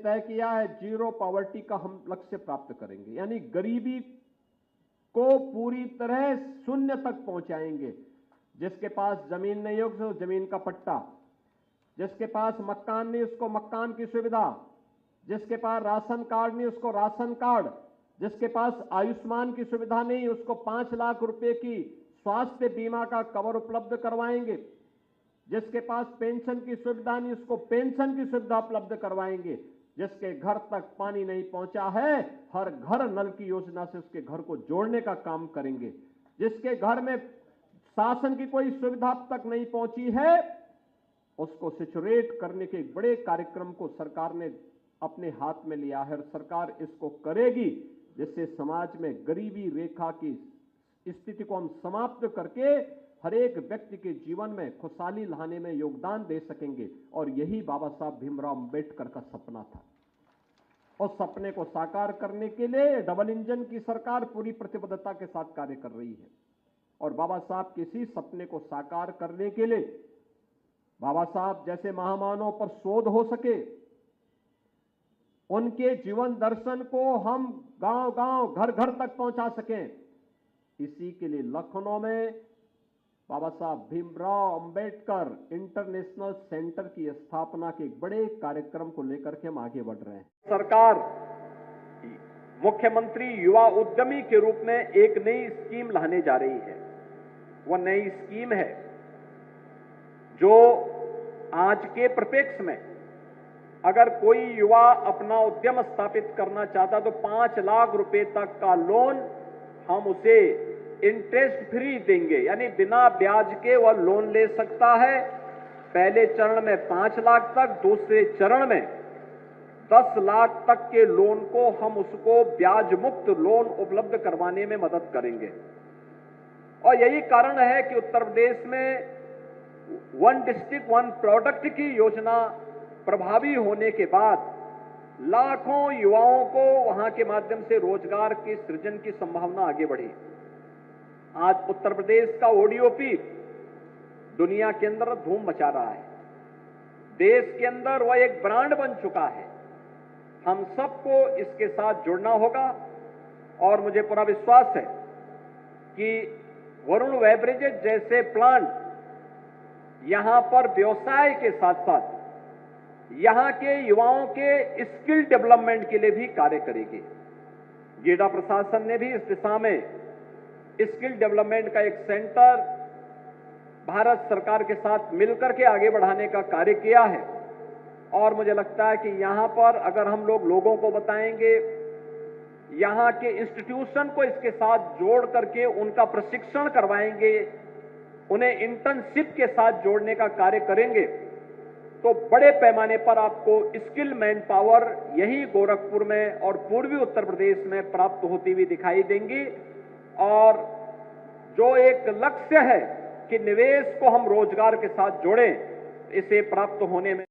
तय किया है, जीरो पॉवर्टी का हम लक्ष्य प्राप्त करेंगे, यानी गरीबी को पूरी तरह शून्य तक पहुंचाएंगे। जिसके पास जमीन नहीं हो उसको जमीन का पट्टा, जिसके पास मकान नहीं उसको मकान की सुविधा, जिसके पास राशन कार्ड नहीं उसको राशन कार्ड, जिसके पास आयुष्मान की सुविधा नहीं उसको 5 लाख रुपए की स्वास्थ्य बीमा का कवर उपलब्ध करवाएंगे, जिसके पास पेंशन की सुविधा नहीं उसको पेंशन की सुविधा उपलब्ध करवाएंगे, जिसके घर तक पानी नहीं पहुंचा है हर घर नल की योजना से उसके घर को जोड़ने का काम करेंगे, जिसके घर में शासन की कोई सुविधा अब तक नहीं पहुंची है उसको सिचुएट करने के बड़े कार्यक्रम को सरकार ने अपने हाथ में लिया है और सरकार इसको करेगी, जिससे समाज में गरीबी रेखा की स्थिति को हम समाप्त करके हर एक व्यक्ति के जीवन में खुशहाली लाने में योगदान दे सकेंगे। और यही बाबा साहब भीमराव अंबेडकर का सपना था। उस सपने को साकार करने के लिए डबल इंजन की सरकार पूरी प्रतिबद्धता के साथ कार्य कर रही है और बाबा साहब किसी सपने को साकार करने के लिए बाबा साहब जैसे महामानव पर शोध हो सके, उनके जीवन दर्शन को हम गांव-गांव, घर-घर तक पहुंचा सकें, इसी के लिए लखनऊ में बाबा साहब भीमराव अंबेडकर इंटरनेशनल सेंटर की स्थापना के एक बड़े कार्यक्रम को लेकर के हम आगे बढ़ रहे हैं। सरकार मुख्यमंत्री युवा उद्यमी के रूप में एक नई स्कीम लाने जा रही है। वह नई स्कीम है जो आज के परिप्रेक्ष्य में अगर कोई युवा अपना उद्यम स्थापित करना चाहता तो 5 लाख रुपए तक का लोन हम उसे इंटरेस्ट फ्री देंगे, यानी बिना ब्याज के वह लोन ले सकता है। पहले चरण में 5 लाख तक, दूसरे चरण में 10 लाख तक के लोन को हम उसको ब्याज मुक्त लोन उपलब्ध करवाने में मदद करेंगे। और यही कारण है कि उत्तर प्रदेश में वन डिस्ट्रिक्ट वन प्रोडक्ट की योजना प्रभावी होने के बाद लाखों युवाओं को वहां के माध्यम से रोजगार के सृजन की संभावना आगे बढ़ी। आज उत्तर प्रदेश का ओडीओपी दुनिया के अंदर धूम मचा रहा है, देश के अंदर वह एक ब्रांड बन चुका है। हम सबको इसके साथ जुड़ना होगा और मुझे पूरा विश्वास है कि वरुण बेवरेजेस जैसे प्लांट यहां पर व्यवसाय के साथ साथ यहां के युवाओं के स्किल डेवलपमेंट के लिए भी कार्य करेगी। गीडा प्रशासन ने भी इस दिशा में स्किल डेवलपमेंट का एक सेंटर भारत सरकार के साथ मिलकर के आगे बढ़ाने का कार्य किया है। और मुझे लगता है कि यहां पर अगर हम लोगों को बताएंगे, यहां के इंस्टीट्यूशन को इसके साथ जोड़ करके उनका प्रशिक्षण करवाएंगे, उन्हें इंटर्नशिप के साथ जोड़ने का कार्य करेंगे, तो बड़े पैमाने पर आपको स्किल मैन पावर यही गोरखपुर में और पूर्वी उत्तर प्रदेश में प्राप्त होती हुई दिखाई देंगी। और जो एक लक्ष्य है कि निवेश को हम रोजगार के साथ जोड़ें, इसे प्राप्त होने में